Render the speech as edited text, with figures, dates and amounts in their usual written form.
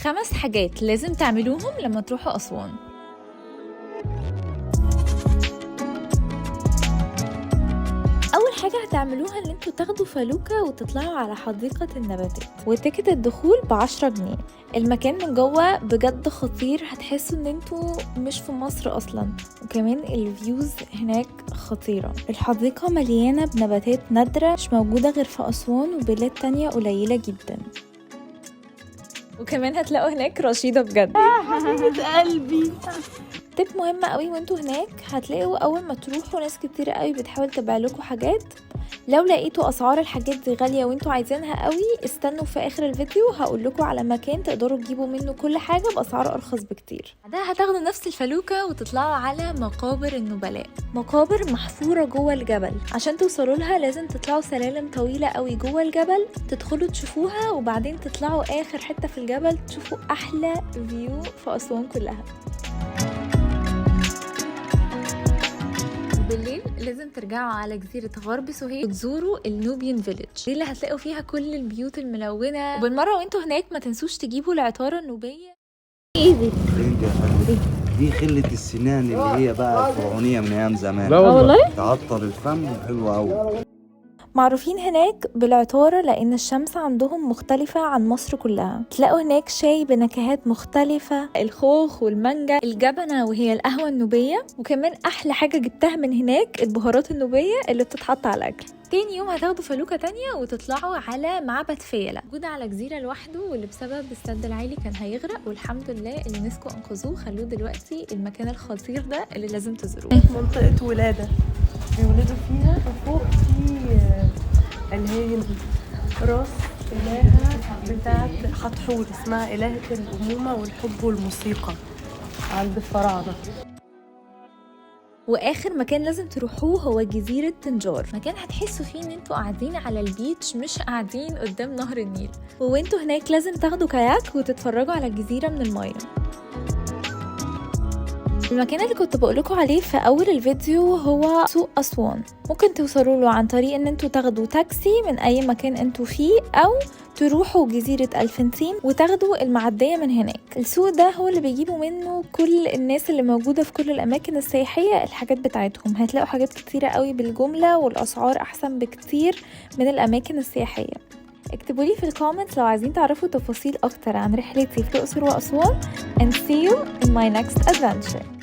5 حاجات لازم تعملوهم لما تروحوا أسوان. أول حاجة هتعملوها إن انتوا تاخدوا فلوكة وتطلعوا على حديقة النباتات، وتيكت الدخول ب10 جنيه. المكان من جوه بجد خطير، هتحسوا ان انتوا مش في مصر اصلا، وكمان الفيوز هناك خطيرة. الحديقة مليانة بنباتات نادرة مش موجودة غير في أسوان وبلاد تانية قليلة جدا، وكمان هتلاقوا هناك رشيدة بجد. حبيبة قلبي. تip مهمة قوي وانتوا هناك، هتلاقوا اول ما تروحوا ناس كتير قوي بتحاول تبيع لكم حاجات. لو لقيتوا اسعار الحاجات دي غالية وانتوا عايزينها قوي، استنوا في اخر الفيديو هقول لكم على مكان تقدروا تجيبوا منه كل حاجة باسعار ارخص بكتير. بعدها هتاخدوا نفس الفلوكة وتطلعوا على مقابر النبلاء، مقابر محفورة جوه الجبل. عشان توصلوا لها لازم تطلعوا سلالم طويلة قوي جوه الجبل، تدخلوا تشوفوها وبعدين تطلعوا اخر حتة في الجبل تشوفوا احلى فيو في اسوان كلها. بالليل لازم ترجعوا على جزيرة غرب سهيل وتزوروا النوبيان فيليج، دي اللي هتلاقوا فيها كل البيوت الملونة. وبالمرة وانتوا هناك ما تنسوش تجيبوا العطارة النوبية. دي خلة السنان اللي هي بقى الفرعونية من ايام زمان. لا والله تعطر الفم حلوة قوي. معروفين هناك بالعطارة لأن الشمس عندهم مختلفة عن مصر كلها. تلاقوا هناك شاي بنكهات مختلفة، الخوخ والمانجا، الجبنة وهي القهوة النوبية، وكمان أحلى حاجة جبتها من هناك البهارات النوبية اللي بتتحط على الأكل. تاني يوم هتاخدوا فلوكة تانية وتطلعوا على معبد فيلة، موجود على جزيرة لوحده واللي بسبب السد العالي كان هيغرق، والحمد لله اليونسكو أنقذوه خلوه دلوقتي المكان الخطير ده اللي لازم تزوروه. منطقة ولادة بيولدوا فيها، وفوق في اللي هي راس إلهة بتاعت حتحور اسمها إلهة الأمومة والحب والموسيقى عند الفراعنة. واخر مكان لازم تروحوه هو جزيرة طنجار، مكان هتحسوا فيه ان انتوا قاعدين على البيتش مش قاعدين قدام نهر النيل. وانتوا هناك لازم تاخدوا كاياك وتتفرجوا على الجزيرة من المية. المكان اللي كنت بقولكوا عليه في اول الفيديو هو سوق أسوان، ممكن توصلوا له عن طريق ان انتوا تاخدوا تاكسي من اي مكان انتوا فيه، او تروحوا جزيرة الفنتين وتاخدوا المعدية من هناك. السوق ده هو اللي بيجيبوا منه كل الناس اللي موجودة في كل الأماكن السياحية الحاجات بتاعتهم. هتلاقوا حاجات كتيرة قوي بالجملة، والأسعار أحسن بكتير من الأماكن السياحية. اكتبوا لي في الكومنتس لو عايزين تعرفوا تفاصيل أكتر عن رحلتي في الأقصر وأسوان. And see you in my next adventure.